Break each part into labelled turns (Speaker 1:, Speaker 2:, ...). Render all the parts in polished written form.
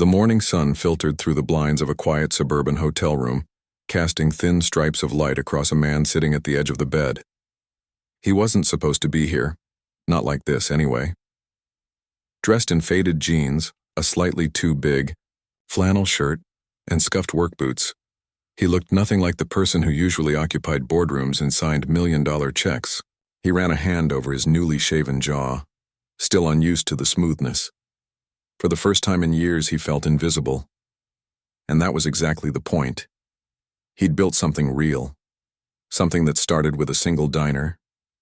Speaker 1: The morning sun filtered through the blinds of a quiet suburban hotel room, casting thin stripes of light across a man sitting at the edge of the bed. He wasn't supposed to be here. Not like this, anyway. Dressed in faded jeans, a slightly too big, flannel shirt, and scuffed work boots, he looked nothing like the person who usually occupied boardrooms and signed million-dollar checks. He ran a hand over his newly shaven jaw, still unused to the smoothness. For the first time in years, he felt invisible. And that was exactly the point. He'd built something real. Something that started with a single diner,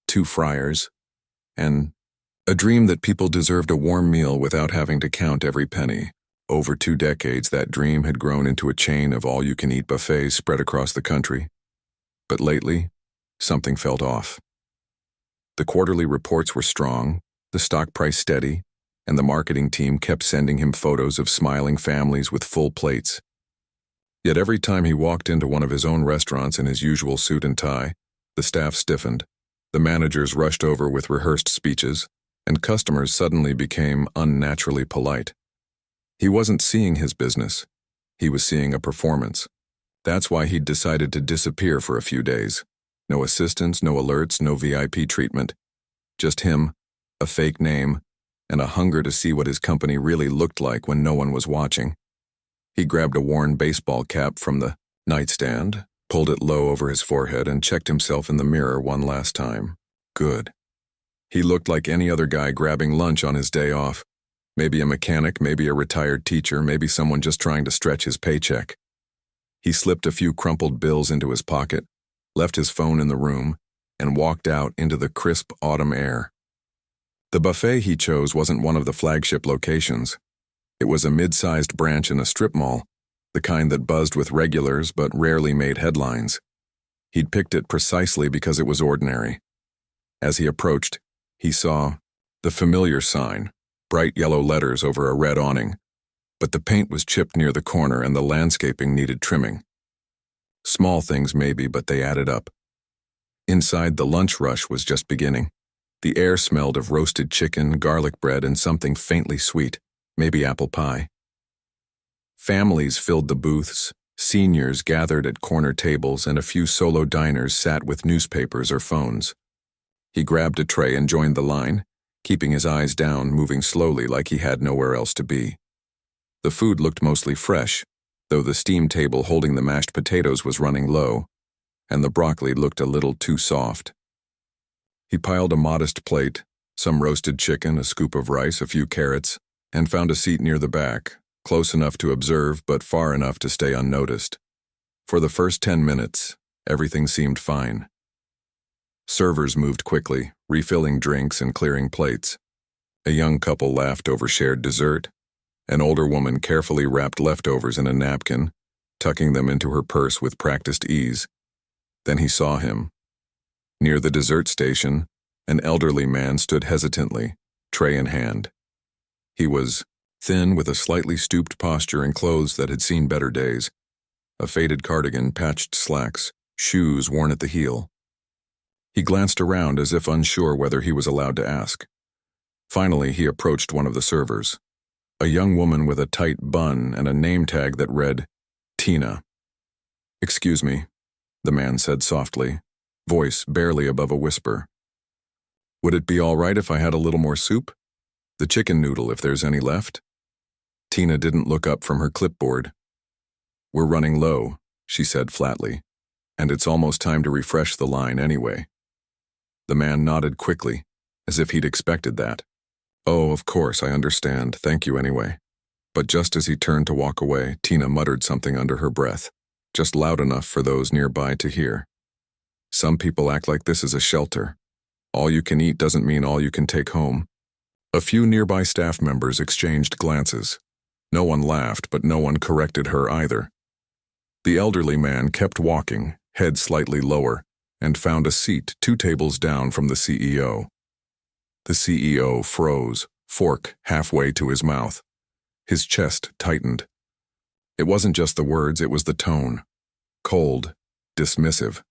Speaker 1: 2 fryers, and a dream that people deserved a warm meal without having to count every penny. Over 2 decades, that dream had grown into a chain of all-you-can-eat buffets spread across the country. But lately, something felt off. The quarterly reports were strong, the stock price steady, and the marketing team kept sending him photos of smiling families with full plates. Yet every time he walked into one of his own restaurants in his usual suit and tie, the staff stiffened, the managers rushed over with rehearsed speeches, and customers suddenly became unnaturally polite. He wasn't seeing his business. He was seeing a performance. That's why he'd decided to disappear for a few days. No assistants, no alerts, no VIP treatment. Just him, a fake name, and a hunger to see what his company really looked like when no one was watching. He grabbed a worn baseball cap from the nightstand, pulled it low over his forehead, and checked himself in the mirror one last time. Good. He looked like any other guy grabbing lunch on his day off. Maybe a mechanic, maybe a retired teacher, maybe someone just trying to stretch his paycheck. He slipped a few crumpled bills into his pocket, left his phone in the room, and walked out into the crisp autumn air. The buffet he chose wasn't one of the flagship locations. It was a mid-sized branch in a strip mall, the kind that buzzed with regulars but rarely made headlines. He'd picked it precisely because it was ordinary. As he approached, he saw the familiar sign, bright yellow letters over a red awning, but the paint was chipped near the corner and the landscaping needed trimming. Small things maybe, but they added up. Inside, the lunch rush was just beginning. The air smelled of roasted chicken, garlic bread, and something faintly sweet, maybe apple pie. Families filled the booths, seniors gathered at corner tables, and a few solo diners sat with newspapers or phones. He grabbed a tray and joined the line, keeping his eyes down, moving slowly like he had nowhere else to be. The food looked mostly fresh, though the steam table holding the mashed potatoes was running low, and the broccoli looked a little too soft. He piled a modest plate, some roasted chicken, a scoop of rice, a few carrots, and found a seat near the back, close enough to observe but far enough to stay unnoticed. For the first 10 minutes, everything seemed fine. Servers moved quickly, refilling drinks and clearing plates. A young couple laughed over shared dessert. An older woman carefully wrapped leftovers in a napkin, tucking them into her purse with practiced ease. Then he saw him. Near the dessert station, an elderly man stood hesitantly, tray in hand. He was thin with a slightly stooped posture and clothes that had seen better days. A faded cardigan, patched slacks, shoes worn at the heel. He glanced around as if unsure whether he was allowed to ask. Finally, he approached one of the servers, a young woman with a tight bun and a name tag that read, Tina. "Excuse me," the man said softly, voice barely above a whisper. "Would it be all right if I had a little more soup? The chicken noodle, if there's any left?" Tina didn't look up from her clipboard. "We're running low," she said flatly, "and it's almost time to refresh the line anyway." The man nodded quickly, as if he'd expected that. "Oh, of course, I understand. Thank you anyway." But just as he turned to walk away, Tina muttered something under her breath, just loud enough for those nearby to hear. Some people act like this is a shelter. All you can eat doesn't mean all you can take home. A few nearby staff members exchanged glances. No one laughed, but no one corrected her either. The elderly man kept walking, head slightly lower, and found a seat 2 tables down from the CEO. The CEO froze, fork halfway to his mouth. His chest tightened. It wasn't just the words, it was the tone. Cold, dismissive,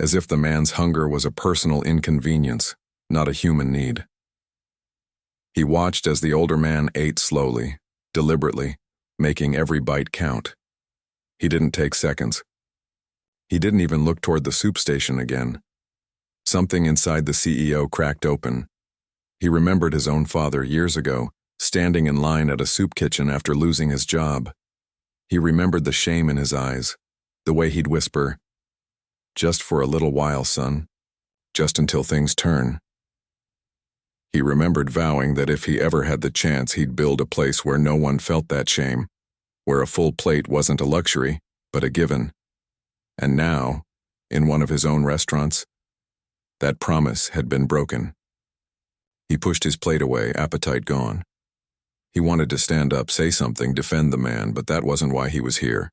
Speaker 1: as if the man's hunger was a personal inconvenience, not a human need. He watched as the older man ate slowly, deliberately, making every bite count. He didn't take seconds. He didn't even look toward the soup station again. Something inside the CEO cracked open. He remembered his own father years ago, standing in line at a soup kitchen after losing his job. He remembered the shame in his eyes, the way he'd whisper, "Just for a little while, son. Just until things turn." He remembered vowing that if he ever had the chance, he'd build a place where no one felt that shame, where a full plate wasn't a luxury, but a given. And now, in one of his own restaurants, that promise had been broken. He pushed his plate away, appetite gone. He wanted to stand up, say something, defend the man, but that wasn't why he was here.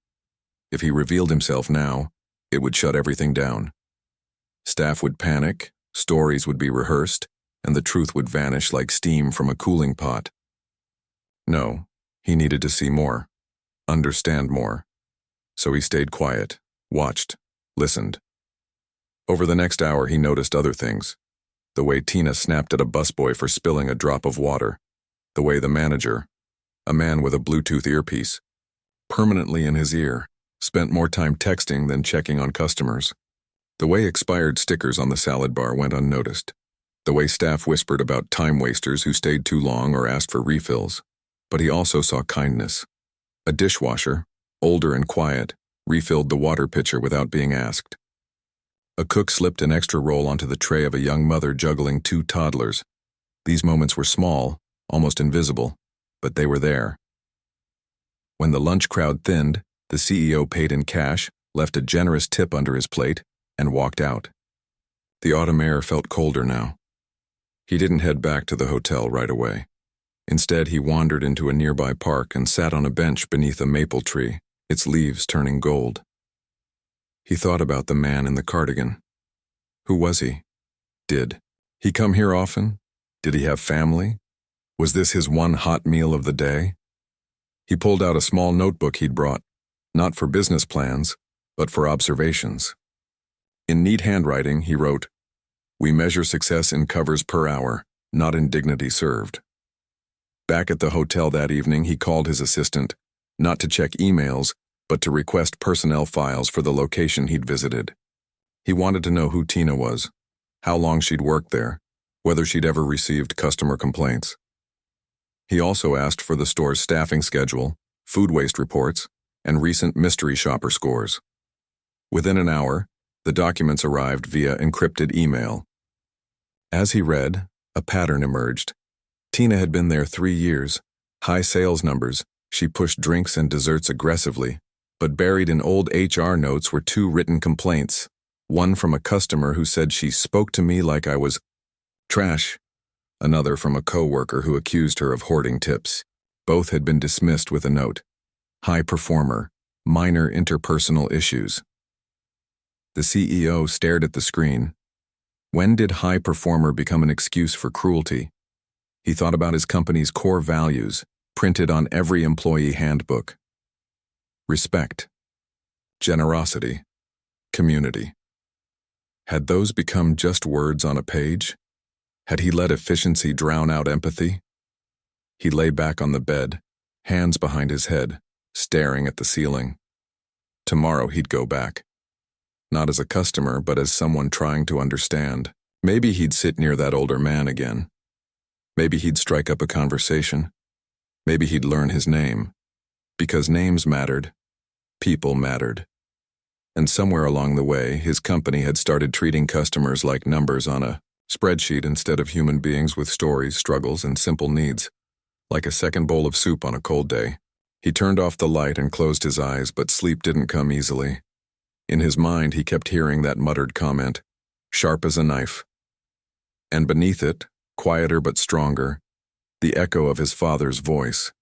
Speaker 1: If he revealed himself now, it would shut everything down. Staff would panic, stories would be rehearsed, and the truth would vanish like steam from a cooling pot. No, he needed to see more, understand more. So he stayed quiet, watched, listened. Over the next hour, he noticed other things. The way Tina snapped at a busboy for spilling a drop of water. The way the manager, a man with a Bluetooth earpiece, permanently in his ear, spent more time texting than checking on customers. The way expired stickers on the salad bar went unnoticed. The way staff whispered about time wasters who stayed too long or asked for refills. But he also saw kindness. A dishwasher, older and quiet, refilled the water pitcher without being asked. A cook slipped an extra roll onto the tray of a young mother juggling 2 toddlers. These moments were small, almost invisible, but they were there. When the lunch crowd thinned, the CEO paid in cash, left a generous tip under his plate, and walked out. The autumn air felt colder now. He didn't head back to the hotel right away. Instead, he wandered into a nearby park and sat on a bench beneath a maple tree, its leaves turning gold. He thought about the man in the cardigan. Who was he? Did he come here often? Did he have family? Was this his one hot meal of the day? He pulled out a small notebook he'd brought, not for business plans, but for observations. In neat handwriting, he wrote, "We measure success in covers per hour, not in dignity served." Back at the hotel that evening, he called his assistant, not to check emails, but to request personnel files for the location he'd visited. He wanted to know who Tina was, how long she'd worked there, whether she'd ever received customer complaints. He also asked for the store's staffing schedule, food waste reports, and recent mystery shopper scores. Within an hour, the documents arrived via encrypted email. As he read, a pattern emerged. Tina had been there 3 years, high sales numbers, she pushed drinks and desserts aggressively, but buried in old HR notes were 2 written complaints, one from a customer who said she spoke to me like I was trash, another from a coworker who accused her of hoarding tips. Both had been dismissed with a note. High performer, minor interpersonal issues. The CEO stared at the screen. When did high performer become an excuse for cruelty? He thought about his company's core values, printed on every employee handbook. Respect, generosity, community. Had those become just words on a page? Had he let efficiency drown out empathy? He lay back on the bed, hands behind his head, staring at the ceiling. Tomorrow he'd go back. Not as a customer, but as someone trying to understand. Maybe he'd sit near that older man again. Maybe he'd strike up a conversation. Maybe he'd learn his name. Because names mattered. People mattered. And somewhere along the way, his company had started treating customers like numbers on a spreadsheet instead of human beings with stories, struggles, and simple needs. Like a second bowl of soup on a cold day. He turned off the light and closed his eyes, but sleep didn't come easily. In his mind, he kept hearing that muttered comment, sharp as a knife. And beneath it, quieter but stronger, the echo of his father's voice.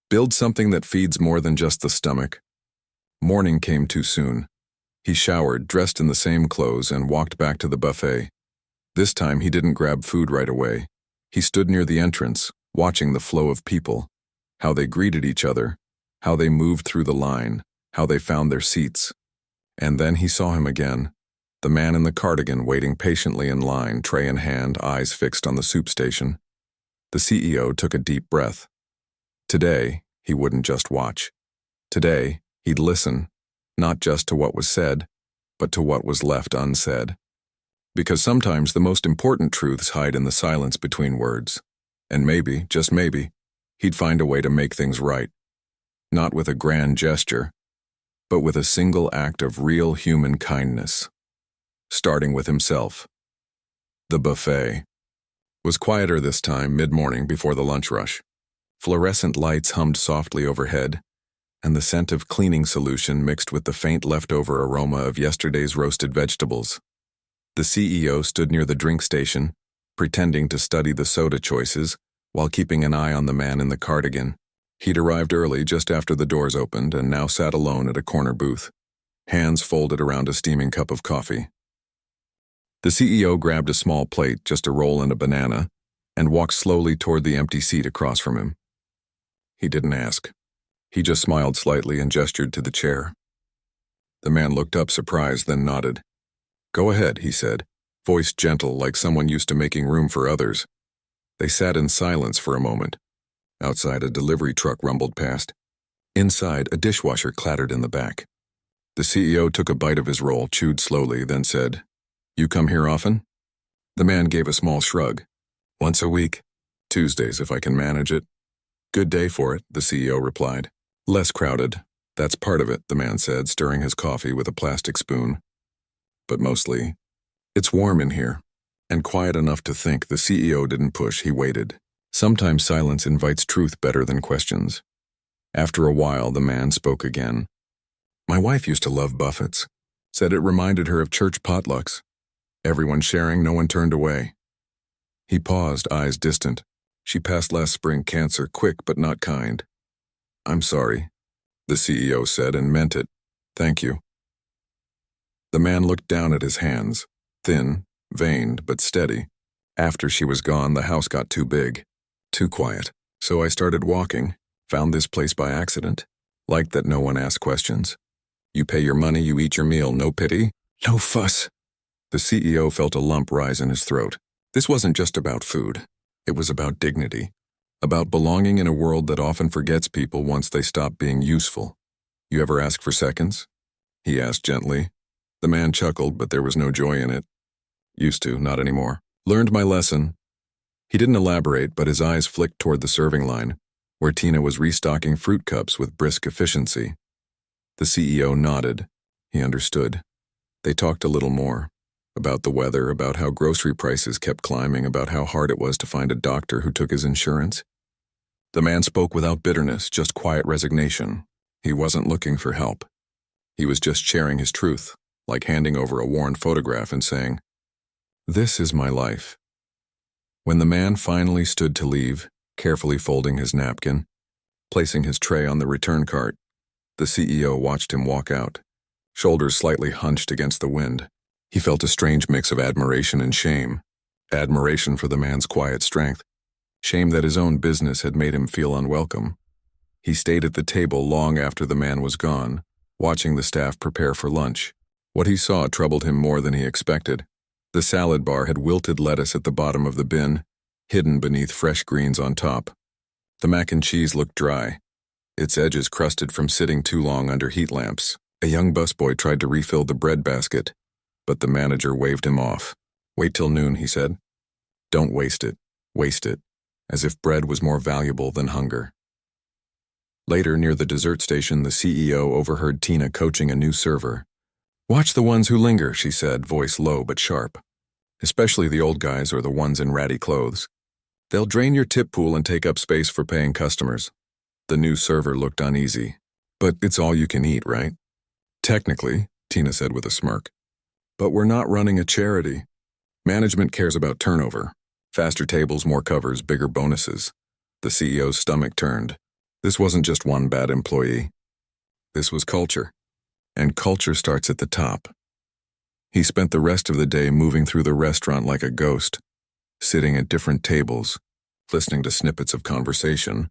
Speaker 1: Build something that feeds more than just the stomach. Morning came too soon. He showered, dressed in the same clothes, and walked back to the buffet. This time he didn't grab food right away. He stood near the entrance, watching the flow of people, how they greeted each other, how they moved through the line, how they found their seats. And then he saw him again, the man in the cardigan waiting patiently in line, tray in hand, eyes fixed on the soup station. The CEO took a deep breath. Today, He wouldn't just watch. Today, he'd listen, not just to what was said, but to what was left unsaid. Because sometimes the most important truths hide in the silence between words. And maybe, just maybe, he'd find a way to make things right. Not with a grand gesture, but with a single act of real human kindness. Starting with himself. The buffet was quieter this time, mid-morning before the lunch rush. Fluorescent lights hummed softly overhead, and the scent of cleaning solution mixed with the faint leftover aroma of yesterday's roasted vegetables. The CEO stood near the drink station, pretending to study the soda choices while keeping an eye on the man in the cardigan. He'd arrived early just after the doors opened and now sat alone at a corner booth, hands folded around a steaming cup of coffee. The CEO grabbed a small plate, just a roll and a banana, and walked slowly toward the empty seat across from him. He didn't ask. He just smiled slightly and gestured to the chair. The man looked up surprised, then nodded. "Go ahead," he said, voice gentle like someone used to making room for others. They sat in silence for a moment. Outside, a delivery truck rumbled past. Inside, a dishwasher clattered in the back. The CEO took a bite of his roll, chewed slowly, then said, "You come here often?" The man gave a small shrug. "Once a week. Tuesdays, if I can manage it." "Good day for it," the CEO replied. "Less crowded. That's part of it," the man said, stirring his coffee with a plastic spoon. "But mostly, it's warm in here." And quiet enough to think. The CEO didn't push, he waited. Sometimes silence invites truth better than questions. After a while, the man spoke again. "My wife used to love buffets. Said it reminded her of church potlucks. Everyone sharing, no one turned away." He paused, eyes distant. "She passed last spring, cancer, quick but not kind." "I'm sorry," the CEO said, and meant it. "Thank you." The man looked down at his hands, thin, veined, but steady. "After she was gone, the house got too big, too quiet. So I started walking, found this place by accident. Liked that no one asked questions. You pay your money, you eat your meal, no pity, no fuss." The CEO felt a lump rise in his throat. This wasn't just about food. It was about dignity. About belonging in a world that often forgets people once they stop being useful. "You ever ask for seconds?" he asked gently. The man chuckled, but there was no joy in it. "Used to, not anymore. Learned my lesson." He didn't elaborate, but his eyes flicked toward the serving line, where Tina was restocking fruit cups with brisk efficiency. The CEO nodded. He understood. They talked a little more. About the weather, about how grocery prices kept climbing, about how hard it was to find a doctor who took his insurance. The man spoke without bitterness, just quiet resignation. He wasn't looking for help. He was just sharing his truth, like handing over a worn photograph and saying, "This is my life." When the man finally stood to leave, carefully folding his napkin, placing his tray on the return cart, the CEO watched him walk out, shoulders slightly hunched against the wind. He felt a strange mix of admiration and shame. Admiration for the man's quiet strength. Shame that his own business had made him feel unwelcome. He stayed at the table long after the man was gone, watching the staff prepare for lunch. What he saw troubled him more than he expected. The salad bar had wilted lettuce at the bottom of the bin, hidden beneath fresh greens on top. The mac and cheese looked dry, its edges crusted from sitting too long under heat lamps. A young busboy tried to refill the bread basket, but the manager waved him off. "Wait till noon," he said. "Don't waste it. Waste it." As if bread was more valuable than hunger. Later, near the dessert station, the CEO overheard Tina coaching a new server. "Watch the ones who linger," she said, voice low but sharp. "Especially the old guys or the ones in ratty clothes. They'll drain your tip pool and take up space for paying customers." The new server looked uneasy. "But it's all you can eat, right?" "Technically," Tina said with a smirk. "But we're not running a charity. Management cares about turnover. Faster tables, more covers, bigger bonuses." The CEO's stomach turned. This wasn't just one bad employee. This was culture. And culture starts at the top. He spent the rest of the day moving through the restaurant like a ghost, sitting at different tables, listening to snippets of conversation,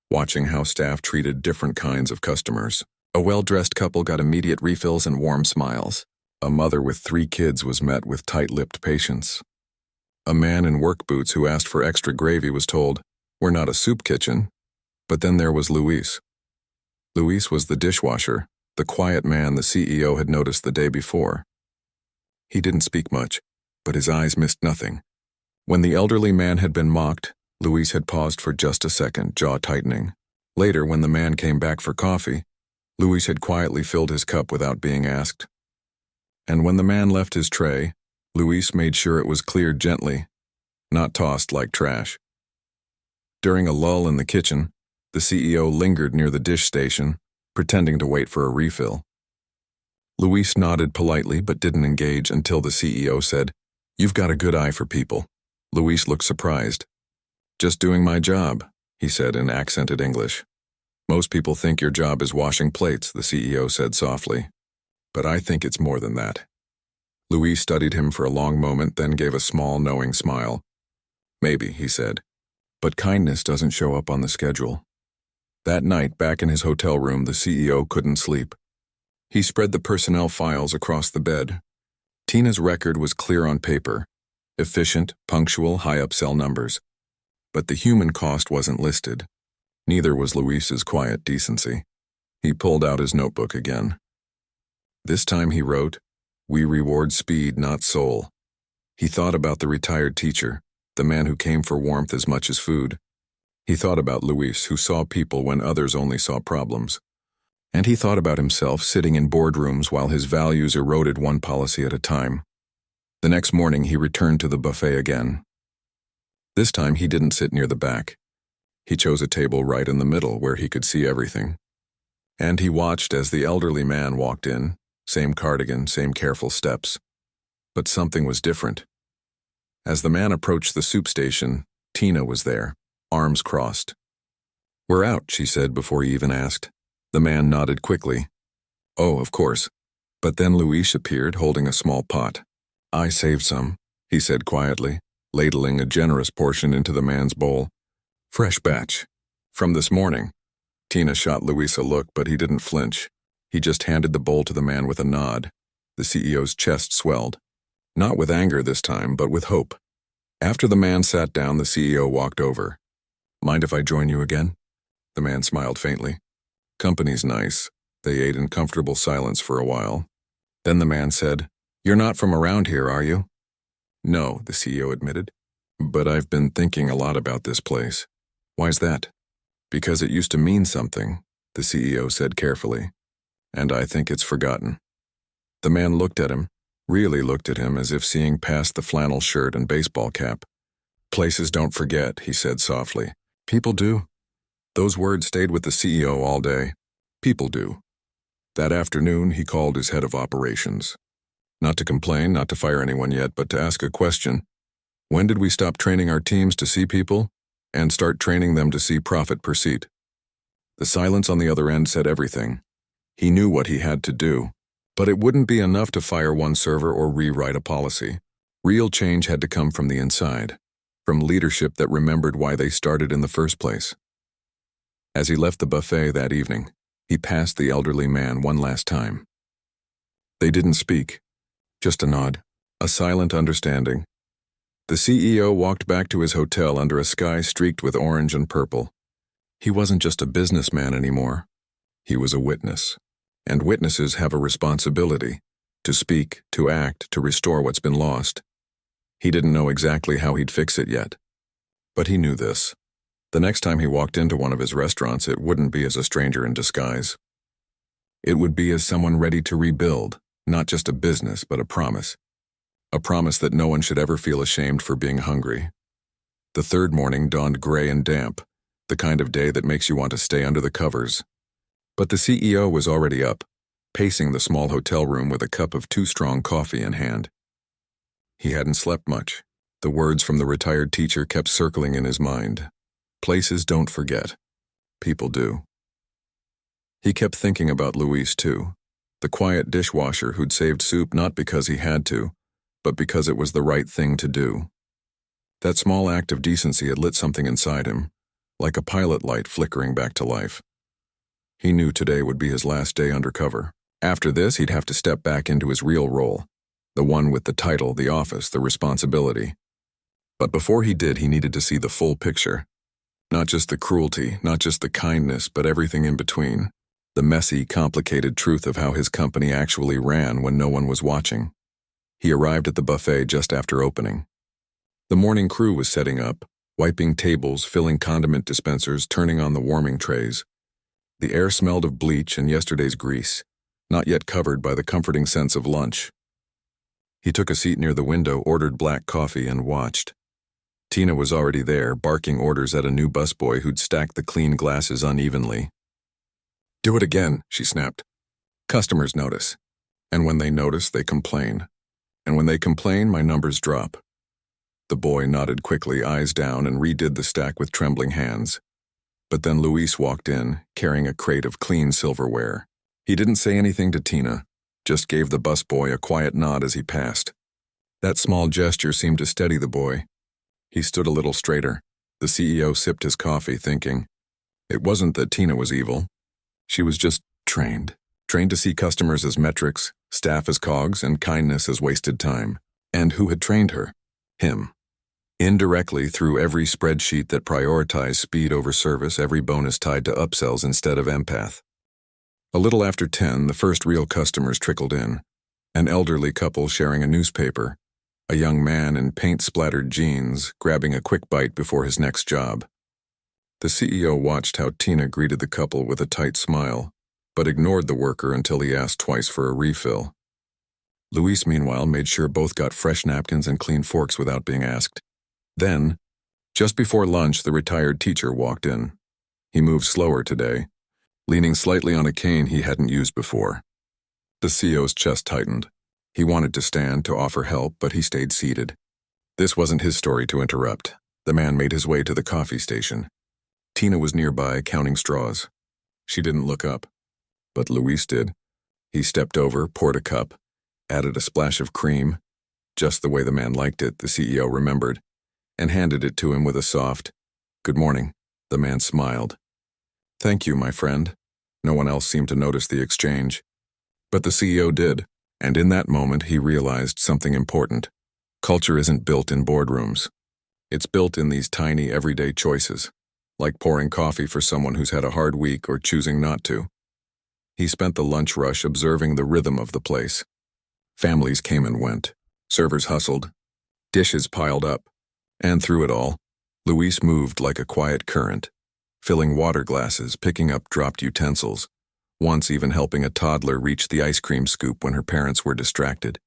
Speaker 1: watching how staff treated different kinds of customers. A well-dressed couple got immediate refills and warm smiles. A mother with 3 kids was met with tight-lipped patience. A man in work boots who asked for extra gravy was told, "We're not a soup kitchen." But then there was Luis. Luis was the dishwasher, the quiet man the CEO had noticed the day before. He didn't speak much, but his eyes missed nothing. When the elderly man had been mocked, Luis had paused for just a second, jaw tightening. Later, when the man came back for coffee, Luis had quietly filled his cup without being asked. And when the man left his tray, Luis made sure it was cleared gently, not tossed like trash. During a lull in the kitchen, the CEO lingered near the dish station, pretending to wait for a refill. Luis nodded politely but didn't engage until the CEO said, "You've got a good eye for people." Luis looked surprised. "Just doing my job," he said in accented English. "Most people think your job is washing plates," the CEO said softly. "But I think it's more than that." Luis studied him for a long moment, then gave a small, knowing smile. "Maybe," he said, "but kindness doesn't show up on the schedule." That night, back in his hotel room, the CEO couldn't sleep. He spread the personnel files across the bed. Tina's record was clear on paper. Efficient, punctual, high upsell numbers. But the human cost wasn't listed. Neither was Luis's quiet decency. He pulled out his notebook again. This time he wrote, "We reward speed, not soul." He thought about the retired teacher, the man who came for warmth as much as food. He thought about Luis, who saw people when others only saw problems. And he thought about himself sitting in boardrooms while his values eroded one policy at a time. The next morning he returned to the buffet again. This time he didn't sit near the back. He chose a table right in the middle where he could see everything. And he watched as the elderly man walked in, same cardigan, same careful steps. But something was different. As the man approached the soup station, Tina was there, arms crossed. "We're out," she said before he even asked. The man nodded quickly. "Oh, of course." But then Luis appeared holding a small pot. "I saved some," he said quietly, ladling a generous portion into the man's bowl. "Fresh batch. From this morning." Tina shot Luis a look, but he didn't flinch. He just handed the bowl to the man with a nod. The CEO's chest swelled. Not with anger this time, but with hope. After the man sat down, the CEO walked over. "Mind if I join you again?" The man smiled faintly. "Company's nice." They ate in comfortable silence for a while. Then the man said, "You're not from around here, are you?" "No," the CEO admitted. "But I've been thinking a lot about this place." "Why's that?" "Because it used to mean something," the CEO said carefully. "And I think it's forgotten." The man looked at him, really looked at him as if seeing past the flannel shirt and baseball cap. "Places don't forget," he said softly. "People do." Those words stayed with the CEO all day. People do. That afternoon, he called his head of operations. Not to complain, not to fire anyone yet, but to ask a question. When did we stop training our teams to see people and start training them to see profit per seat? The silence on the other end said everything. He knew what he had to do, but it wouldn't be enough to fire one server or rewrite a policy. Real change had to come from the inside, from leadership that remembered why they started in the first place. As he left the buffet that evening, he passed the elderly man one last time. They didn't speak, just a nod, a silent understanding. The CEO walked back to his hotel under a sky streaked with orange and purple. He wasn't just a businessman anymore. He was a witness. And witnesses have a responsibility to speak, to act, to restore what's been lost. He didn't know exactly how he'd fix it yet, but he knew this. The next time he walked into one of his restaurants, it wouldn't be as a stranger in disguise. It would be as someone ready to rebuild, not just a business, but a promise. A promise that no one should ever feel ashamed for being hungry. The third morning dawned gray and damp, the kind of day that makes you want to stay under the covers. But the CEO was already up, pacing the small hotel room with a cup of too strong coffee in hand. He hadn't slept much. The words from the retired teacher kept circling in his mind. Places don't forget. People do. He kept thinking about Luis, too, the quiet dishwasher who'd saved soup not because he had to, but because it was the right thing to do. That small act of decency had lit something inside him, like a pilot light flickering back to life. He knew today would be his last day undercover. After this, he'd have to step back into his real role, the one with the title, the office, the responsibility. But before he did, he needed to see the full picture. Not just the cruelty, not just the kindness, but everything in between. The messy, complicated truth of how his company actually ran when no one was watching. He arrived at the buffet just after opening. The morning crew was setting up, wiping tables, filling condiment dispensers, turning on the warming trays. The air smelled of bleach and yesterday's grease, not yet covered by the comforting sense of lunch. He took a seat near the window, ordered black coffee, and watched. Tina was already there, barking orders at a new busboy who'd stacked the clean glasses unevenly. "Do it again," she snapped. "Customers notice. And when they notice, they complain. And when they complain, my numbers drop." The boy nodded quickly, eyes down, and redid the stack with trembling hands. But then Luis walked in, carrying a crate of clean silverware. He didn't say anything to Tina, just gave the busboy a quiet nod as he passed. That small gesture seemed to steady the boy. He stood a little straighter. The CEO sipped his coffee, thinking. It wasn't that Tina was evil. She was just trained. Trained to see customers as metrics, staff as cogs, and kindness as wasted time. And who had trained her? Him. Indirectly, through every spreadsheet that prioritized speed over service, every bonus tied to upsells instead of empath. A little after 10, the first real customers trickled in. An elderly couple sharing a newspaper. A young man in paint-splattered jeans, grabbing a quick bite before his next job. The CEO watched how Tina greeted the couple with a tight smile, but ignored the worker until he asked twice for a refill. Luis, meanwhile, made sure both got fresh napkins and clean forks without being asked. Then, just before lunch, the retired teacher walked in. He moved slower today, leaning slightly on a cane he hadn't used before. The CEO's chest tightened. He wanted to stand to offer help, but he stayed seated. This wasn't his story to interrupt. The man made his way to the coffee station. Tina was nearby, counting straws. She didn't look up, but Luis did. He stepped over, poured a cup, added a splash of cream, just the way the man liked it, the CEO remembered, and handed it to him with a soft, "Good morning." The man smiled. "Thank you, my friend." No one else seemed to notice the exchange. But the CEO did, and in that moment he realized something important. Culture isn't built in boardrooms. It's built in these tiny, everyday choices, like pouring coffee for someone who's had a hard week or choosing not to. He spent the lunch rush observing the rhythm of the place. Families came and went. Servers hustled. Dishes piled up. And through it all, Luis moved like a quiet current, filling water glasses, picking up dropped utensils, once even helping a toddler reach the ice cream scoop when her parents were distracted.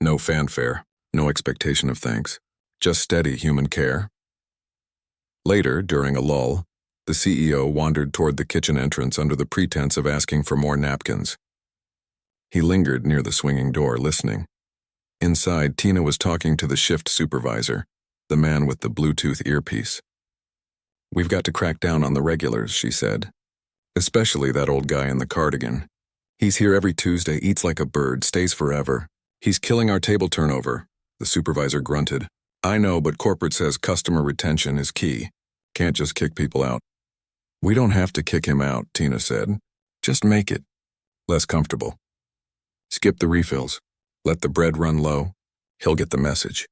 Speaker 1: No fanfare, no expectation of thanks, just steady human care. Later, during a lull, the CEO wandered toward the kitchen entrance under the pretense of asking for more napkins. He lingered near the swinging door, listening. Inside, Tina was talking to the shift supervisor, the man with the Bluetooth earpiece. "We've got to crack down on the regulars," she said. "Especially that old guy in the cardigan. He's here every Tuesday, eats like a bird, stays forever. He's killing our table turnover," the supervisor grunted. "I know, but corporate says customer retention is key. Can't just kick people out." "We don't have to kick him out," Tina said. "Just make it less comfortable. Skip the refills. Let the bread run low. He'll get the message."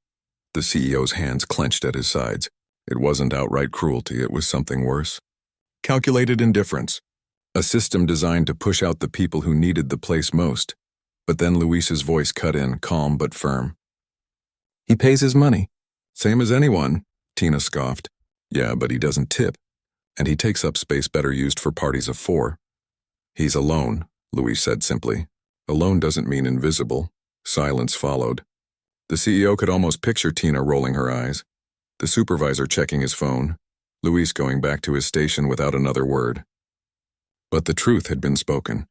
Speaker 1: The CEO's hands clenched at his sides. It wasn't outright cruelty, it was something worse. Calculated indifference. A system designed to push out the people who needed the place most. But then Luis's voice cut in, calm but firm. "He pays his money. Same as anyone," Tina scoffed. "Yeah, but he doesn't tip. And he takes up space better used for parties of 4. "He's alone," Luis said simply. Alone doesn't mean invisible. Silence followed. The CEO could almost picture Tina rolling her eyes. The supervisor checking his phone. Luis going back to his station without another word. But the truth had been spoken.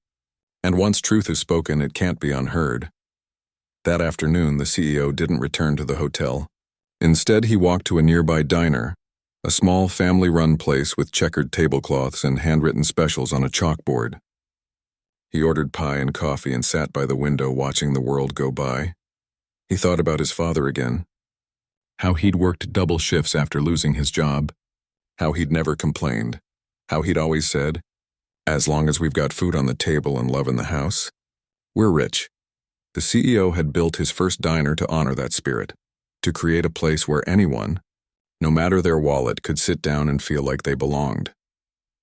Speaker 1: And once truth is spoken, it can't be unheard. That afternoon, the CEO didn't return to the hotel. Instead, he walked to a nearby diner, a small family-run place with checkered tablecloths and handwritten specials on a chalkboard. He ordered pie and coffee and sat by the window watching the world go by. He thought about his father again. How he'd worked double shifts after losing his job. How he'd never complained. How he'd always said, "As long as we've got food on the table and love in the house, we're rich." The CEO had built his first diner to honor that spirit, to create a place where anyone, no matter their wallet, could sit down and feel like they belonged.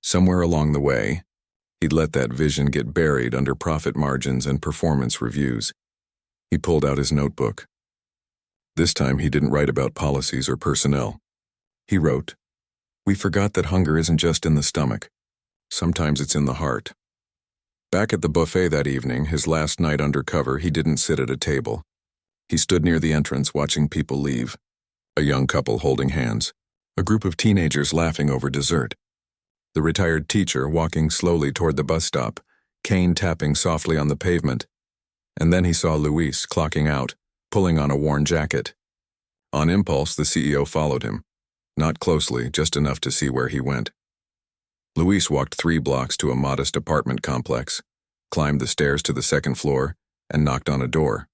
Speaker 1: Somewhere along the way, he'd let that vision get buried under profit margins and performance reviews. He pulled out his notebook. This time he didn't write about policies or personnel. He wrote, "We forgot that hunger isn't just in the stomach. Sometimes it's in the heart." Back at the buffet that evening, his last night undercover, he didn't sit at a table. He stood near the entrance watching people leave. A young couple holding hands. A group of teenagers laughing over dessert. The retired teacher walking slowly toward the bus stop, cane tapping softly on the pavement. And then he saw Luis clocking out, pulling on a worn jacket. On impulse, the CEO followed him. Not closely, just enough to see where he went. Luis walked 3 blocks to a modest apartment complex, climbed the stairs to the second floor, and knocked on a door.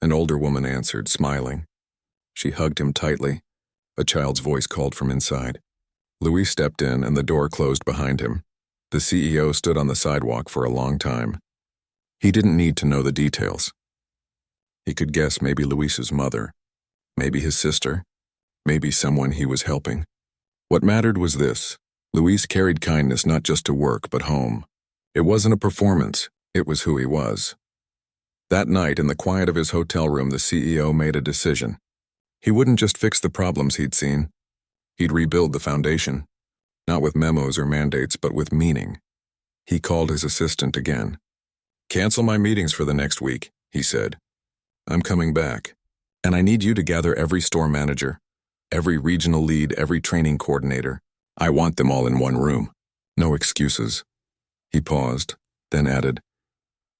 Speaker 1: An older woman answered, smiling. She hugged him tightly. A child's voice called from inside. Luis stepped in and the door closed behind him. The CEO stood on the sidewalk for a long time. He didn't need to know the details. He could guess maybe Luis's mother, maybe his sister, maybe someone he was helping. What mattered was this. Luis carried kindness not just to work, but home. It wasn't a performance, it was who he was. That night, in the quiet of his hotel room, the CEO made a decision. He wouldn't just fix the problems he'd seen. He'd rebuild the foundation, not with memos or mandates, but with meaning. He called his assistant again. "Cancel my meetings for the next week," he said. "I'm coming back, and I need you to gather every store manager, every regional lead, every training coordinator. I want them all in one room. No excuses." He paused, then added,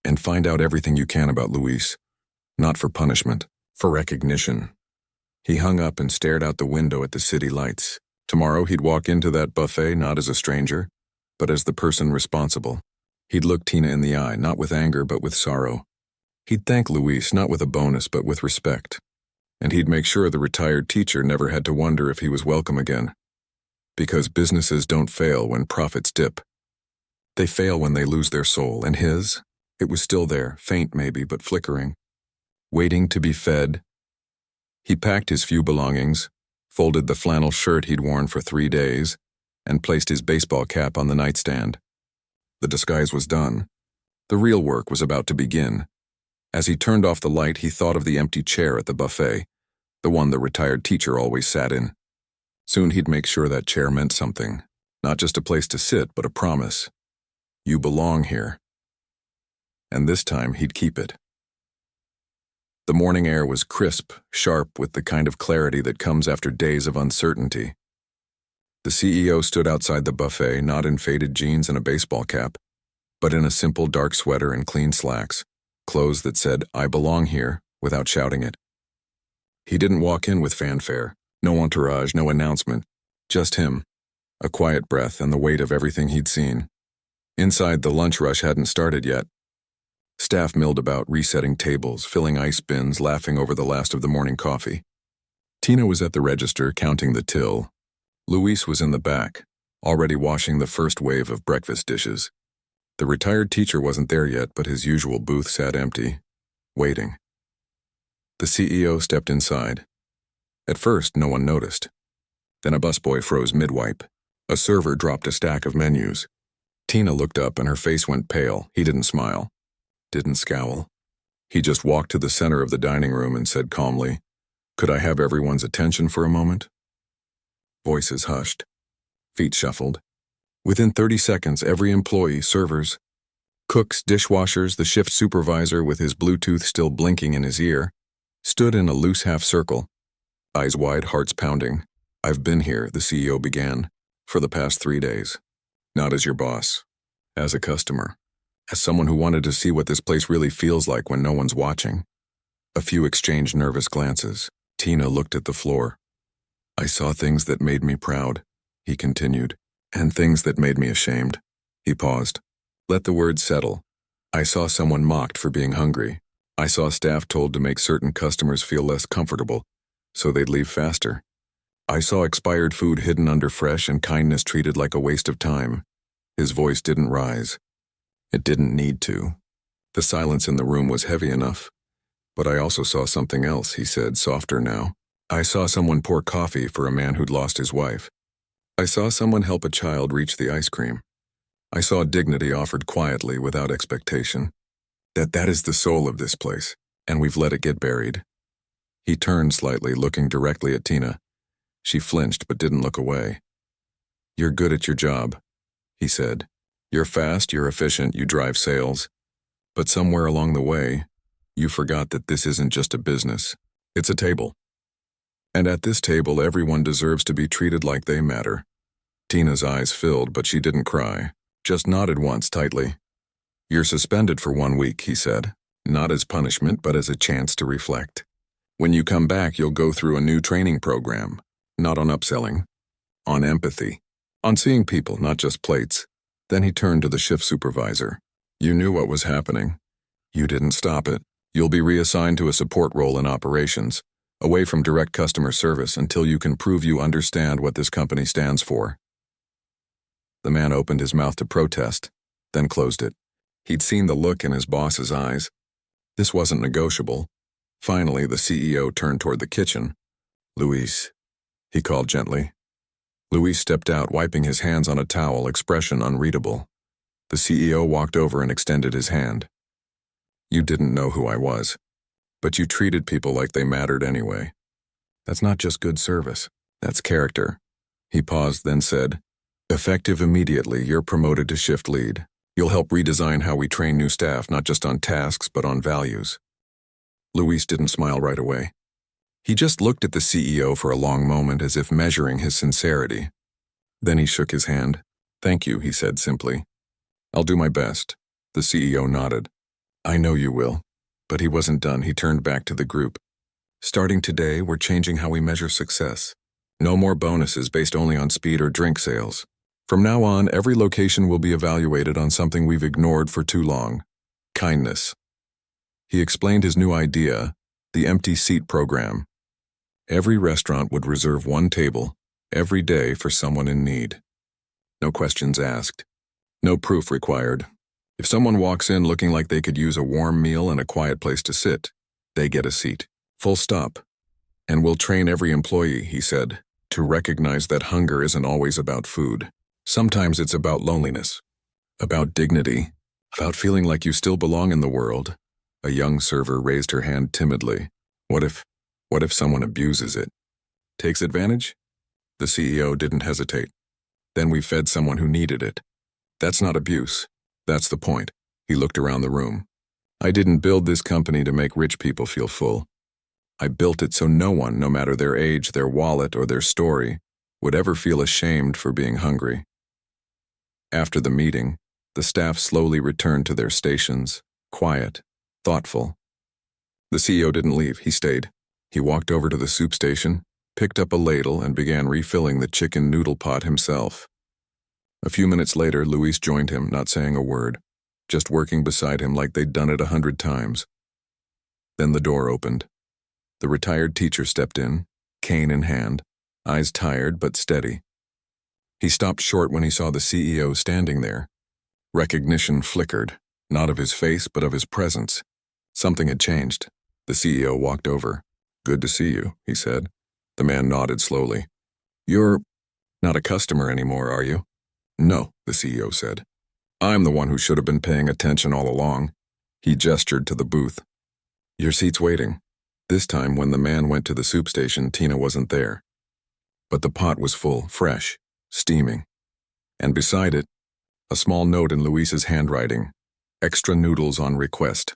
Speaker 1: "And find out everything you can about Luis. Not for punishment, for recognition." He hung up and stared out the window at the city lights. Tomorrow he'd walk into that buffet not as a stranger, but as the person responsible. He'd look Tina in the eye, not with anger but with sorrow. He'd thank Luis not with a bonus but with respect. And he'd make sure the retired teacher never had to wonder if he was welcome again. Because businesses don't fail when profits dip. They fail when they lose their soul, and his, it was still there, faint maybe, but flickering, waiting to be fed. He packed his few belongings, folded the flannel shirt he'd worn for 3 days, and placed his baseball cap on the nightstand. The disguise was done. The real work was about to begin. As he turned off the light, he thought of the empty chair at the buffet, the one the retired teacher always sat in. Soon he'd make sure that chair meant something, not just a place to sit, but a promise. You belong here. And this time he'd keep it. The morning air was crisp, sharp, with the kind of clarity that comes after days of uncertainty. The CEO stood outside the buffet, not in faded jeans and a baseball cap, but in a simple dark sweater and clean slacks, clothes that said, "I belong here," without shouting it. He didn't walk in with fanfare, no entourage, no announcement, just him, a quiet breath and the weight of everything he'd seen. Inside, the lunch rush hadn't started yet. Staff milled about, resetting tables, filling ice bins, laughing over the last of the morning coffee. Tina was at the register, counting the till. Luis was in the back, already washing the first wave of breakfast dishes. The retired teacher wasn't there yet, but his usual booth sat empty, waiting. The CEO stepped inside. At first, no one noticed. Then a busboy froze mid-wipe. A server dropped a stack of menus. Tina looked up and her face went pale. He didn't smile. Didn't scowl. He just walked to the center of the dining room and said calmly, "Could I have everyone's attention for a moment?" Voices hushed. Feet shuffled. Within 30 seconds, every employee, servers, cooks, dishwashers, the shift supervisor with his Bluetooth still blinking in his ear, stood in a loose half circle, eyes wide, hearts pounding. "I've been here," the CEO began, "for the past 3 days. Not as your boss, as a customer. As someone who wanted to see what this place really feels like when no one's watching." A few exchanged nervous glances. Tina looked at the floor. "I saw things that made me proud," he continued, "and things that made me ashamed." He paused. Let the words settle. "I saw someone mocked for being hungry. I saw staff told to make certain customers feel less comfortable, so they'd leave faster. I saw expired food hidden under fresh and kindness treated like a waste of time." His voice didn't rise. It didn't need to. The silence in the room was heavy enough. "But I also saw something else," he said, softer now. I saw someone pour coffee for a man who'd lost his wife. I saw someone help a child reach the ice cream. I saw dignity offered quietly without expectation. That is the soul of this place, and we've let it get buried. He turned slightly, looking directly at Tina. She flinched but didn't look away. You're good at your job, he said. You're fast, you're efficient, you drive sales. But somewhere along the way, you forgot that this isn't just a business. It's a table. And at this table, everyone deserves to be treated like they matter. Tina's eyes filled, but she didn't cry, just nodded once tightly. You're suspended for 1 week, he said, not as punishment, but as a chance to reflect. When you come back, you'll go through a new training program, not on upselling, on empathy, on seeing people, not just plates. Then he turned to the shift supervisor. You knew what was happening. You didn't stop it. You'll be reassigned to a support role in operations, away from direct customer service until you can prove you understand what this company stands for. The man opened his mouth to protest, then closed it. He'd seen the look in his boss's eyes. This wasn't negotiable. Finally, the CEO turned toward the kitchen. Luis, he called gently. Luis stepped out, wiping his hands on a towel, expression unreadable. The CEO walked over and extended his hand. You didn't know who I was, but you treated people like they mattered anyway. That's not just good service, that's character. He paused, then said, effective immediately, you're promoted to shift lead. You'll help redesign how we train new staff, not just on tasks, but on values. Luis didn't smile right away. He just looked at the CEO for a long moment as if measuring his sincerity. Then he shook his hand. Thank you, he said simply. I'll do my best. The CEO nodded. I know you will. But he wasn't done. He turned back to the group. Starting today, we're changing how we measure success. No more bonuses based only on speed or drink sales. From now on, every location will be evaluated on something we've ignored for too long. Kindness. He explained his new idea, the empty seat program. Every restaurant would reserve 1 table, every day, for someone in need. No questions asked. No proof required. If someone walks in looking like they could use a warm meal and a quiet place to sit, they get a seat. Full stop. And we'll train every employee, he said, to recognize that hunger isn't always about food. Sometimes it's about loneliness, about dignity, about feeling like you still belong in the world. A young server raised her hand timidly. What if someone abuses it? Takes advantage? The CEO didn't hesitate. Then we fed someone who needed it. That's not abuse. That's the point. He looked around the room. I didn't build this company to make rich people feel full. I built it so no one, no matter their age, their wallet, or their story, would ever feel ashamed for being hungry. After the meeting, the staff slowly returned to their stations, quiet, thoughtful. The CEO didn't leave, he stayed. He walked over to the soup station, picked up a ladle, and began refilling the chicken noodle pot himself. A few minutes later, Luis joined him, not saying a word, just working beside him like they'd done it 100 times. Then the door opened. The retired teacher stepped in, cane in hand, eyes tired but steady. He stopped short when he saw the CEO standing there. Recognition flickered, not of his face but of his presence. Something had changed. The CEO walked over. Good to see you, he said. The man nodded slowly. You're not a customer anymore, are you? No, the CEO said. I'm the one who should have been paying attention all along. He gestured to the booth. Your seat's waiting. This time, when the man went to the soup station, Tina wasn't there. But the pot was full, fresh, steaming. And beside it, a small note in Luis's handwriting. Extra noodles on request.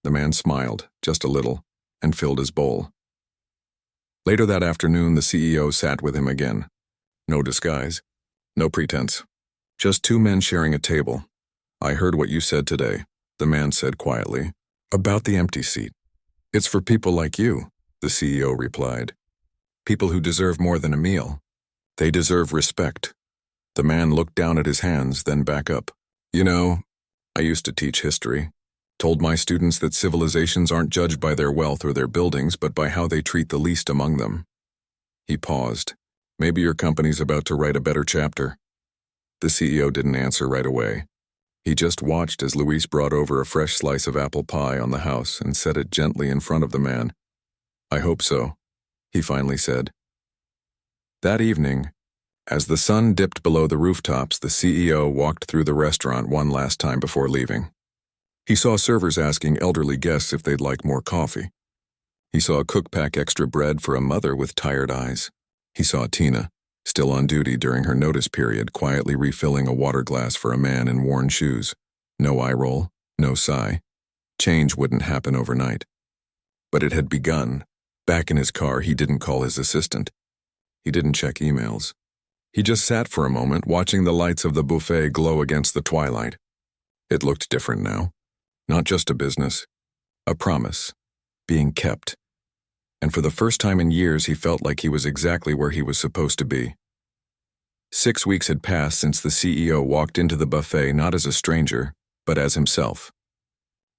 Speaker 1: The man smiled, just a little, and filled his bowl. Later that afternoon, the CEO sat with him again. No disguise, no pretense. Just 2 men sharing a table. I heard what you said today, the man said quietly, about the empty seat. It's for people like you, the CEO replied. People who deserve more than a meal. They deserve respect. The man looked down at his hands, then back up. You know, I used to teach history. Told my students that civilizations aren't judged by their wealth or their buildings, but by how they treat the least among them. He paused. Maybe your company's about to write a better chapter. The CEO didn't answer right away. He just watched as Luis brought over a fresh slice of apple pie on the house and set it gently in front of the man. I hope so. he finally said. That evening, as the sun dipped below the rooftops, the CEO walked through the restaurant one last time before leaving. He saw servers asking elderly guests if they'd like more coffee. He saw a cook pack extra bread for a mother with tired eyes. He saw Tina, still on duty during her notice period, quietly refilling a water glass for a man in worn shoes. No eye roll, no sigh. Change wouldn't happen overnight. But it had begun. Back in his car, he didn't call his assistant. He didn't check emails. He just sat for a moment, watching the lights of the buffet glow against the twilight. It looked different now. Not just a business. A promise. Being kept. And for the first time in years, he felt like he was exactly where he was supposed to be. 6 weeks had passed since the CEO walked into the buffet not as a stranger, but as himself.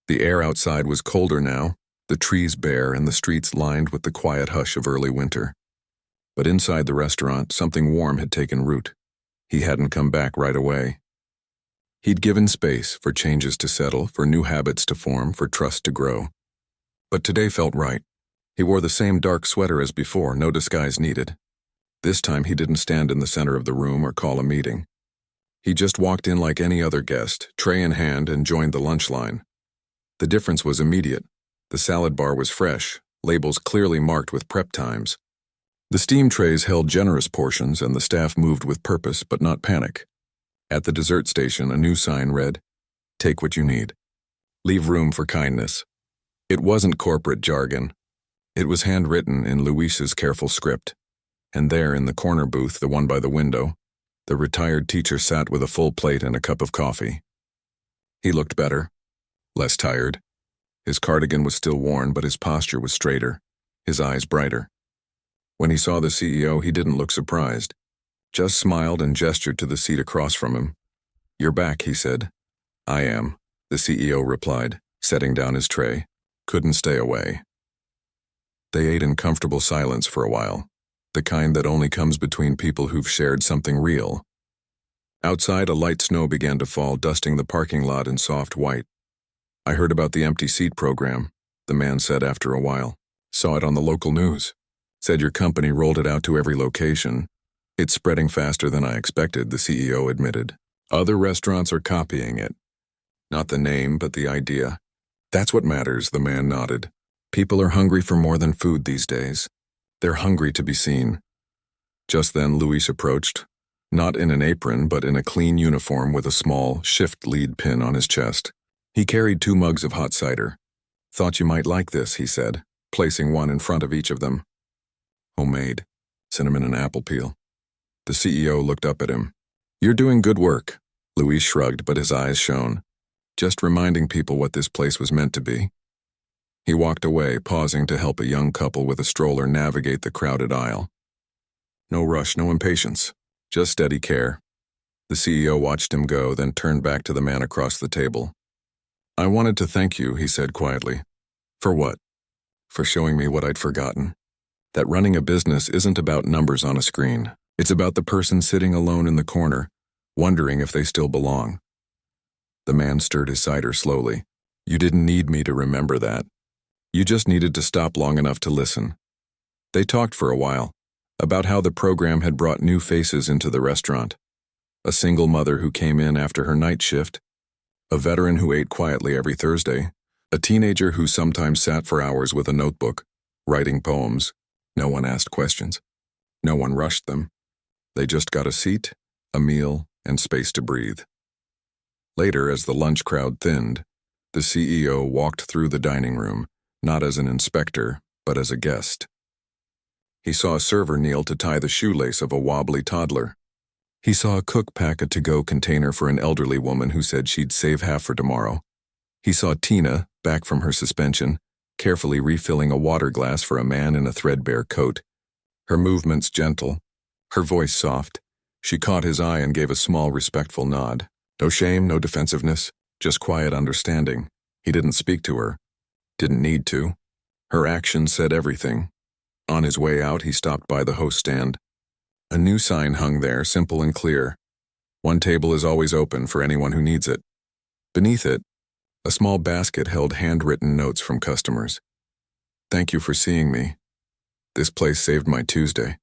Speaker 1: The air outside was colder now, the trees bare and the streets lined with the quiet hush of early winter. But inside the restaurant, something warm had taken root. He hadn't come back right away. He'd given space for changes to settle, for new habits to form, for trust to grow. But today felt right. He wore the same dark sweater as before, no disguise needed. This time he didn't stand in the center of the room or call a meeting. He just walked in like any other guest, tray in hand, and joined the lunch line. The difference was immediate. The salad bar was fresh, labels clearly marked with prep times. The steam trays held generous portions, and the staff moved with purpose but not panic. At the dessert station, a new sign read, "Take what you need. Leave room for kindness." It wasn't corporate jargon. It was handwritten in Luis's careful script. And there in the corner booth, the one by the window, the retired teacher sat with a full plate and a cup of coffee. He looked better, less tired. His cardigan was still worn, but his posture was straighter, his eyes brighter. When he saw the CEO, he didn't look surprised, just smiled and gestured to the seat across from him. "You're back," he said. "I am," the CEO replied, setting down his tray. "Couldn't stay away." They ate in comfortable silence for a while, the kind that only comes between people who've shared something real. Outside, a light snow began to fall, dusting the parking lot in soft white. "I heard about the empty seat program," the man said after a while. "Saw it on the local news. Said your company rolled it out to every location. It's spreading faster than I expected," the CEO admitted. "Other restaurants are copying it. Not the name, but the idea. That's what matters," the man nodded. "People are hungry for more than food these days. They're hungry to be seen." Just then Luis approached, not in an apron but in a clean uniform with a small shift lead pin on his chest. He carried 2 mugs of hot cider. "Thought you might like this," he said, placing one in front of each of them. "Homemade, cinnamon and apple peel." The CEO looked up at him. "You're doing good work." Luis shrugged, but his eyes shone. "Just reminding people what this place was meant to be." He walked away, pausing to help a young couple with a stroller navigate the crowded aisle. No rush, no impatience, just steady care. The CEO watched him go, then turned back to the man across the table. "I wanted to thank you," he said quietly. "For what?" "For showing me what I'd forgotten. That running a business isn't about numbers on a screen. It's about the person sitting alone in the corner, wondering if they still belong." The man stirred his cider slowly. "You didn't need me to remember that. You just needed to stop long enough to listen." They talked for a while, about how the program had brought new faces into the restaurant. A single mother who came in after her night shift, a veteran who ate quietly every Thursday, a teenager who sometimes sat for hours with a notebook, writing poems. No one asked questions. No one rushed them. They just got a seat, a meal, and space to breathe. Later, as the lunch crowd thinned, the CEO walked through the dining room, not as an inspector, but as a guest. He saw a server kneel to tie the shoelace of a wobbly toddler. He saw a cook pack a to-go container for an elderly woman who said she'd save half for tomorrow. He saw Tina, back from her suspension, carefully refilling a water glass for a man in a threadbare coat. Her movements gentle, her voice soft. She caught his eye and gave a small, respectful nod. No shame, no defensiveness, just quiet understanding. He didn't speak to her. Didn't need to. Her actions said everything. On his way out, he stopped by the host stand. A new sign hung there, simple and clear. "One table is always open for anyone who needs it." Beneath it, a small basket held handwritten notes from customers. "Thank you for seeing me. This place saved my Tuesday.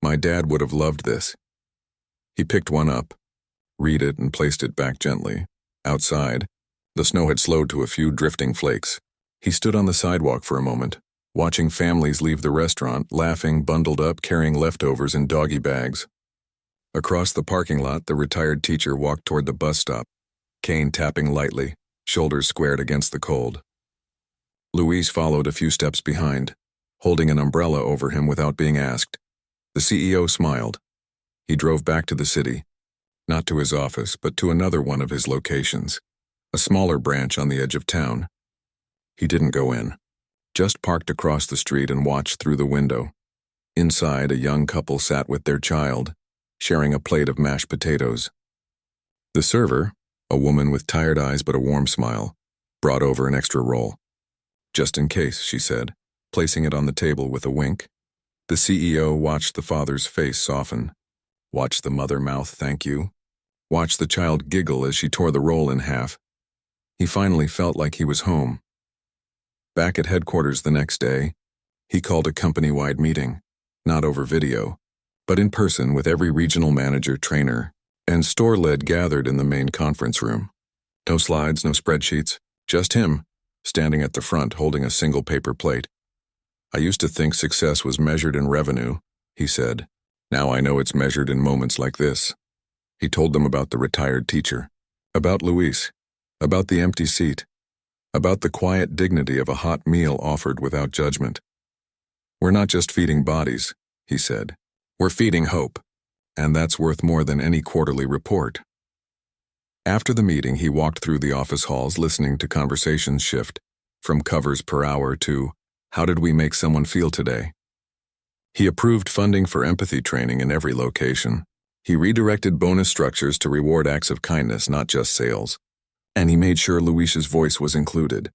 Speaker 1: My dad would have loved this. He picked one up, read it, and placed it back gently. Outside, the snow had slowed to a few drifting flakes. He stood on the sidewalk for a moment, watching families leave the restaurant, laughing, bundled up, carrying leftovers in doggy bags. Across the parking lot, the retired teacher walked toward the bus stop, cane tapping lightly, shoulders squared against the cold. Luis followed a few steps behind, holding an umbrella over him without being asked. The CEO smiled. He drove back to the city, not to his office, but to another one of his locations, a smaller branch on the edge of town. He didn't go in, just parked across the street and watched through the window. Inside, a young couple sat with their child, sharing a plate of mashed potatoes. The server, a woman with tired eyes but a warm smile, brought over an extra roll. "Just in case," she said, placing it on the table with a wink. The CEO watched the father's face soften, watched the mother mouth "thank you," watched the child giggle as she tore the roll in half. He finally felt like he was home. Back at headquarters the next day, he called a company-wide meeting, not over video, but in person with every regional manager, trainer, and store lead gathered in the main conference room. No slides, no spreadsheets, just him, standing at the front holding a single paper plate. "I used to think success was measured in revenue," he said. "Now I know it's measured in moments like this." He told them about the retired teacher, about Luis, about the empty seat, about the quiet dignity of a hot meal offered without judgment. "We're not just feeding bodies," he said. "We're feeding hope, and that's worth more than any quarterly report." After the meeting, he walked through the office halls listening to conversations shift from covers per hour to "how did we make someone feel today?" He approved funding for empathy training in every location. He redirected bonus structures to reward acts of kindness, not just sales. And he made sure Luis's voice was included.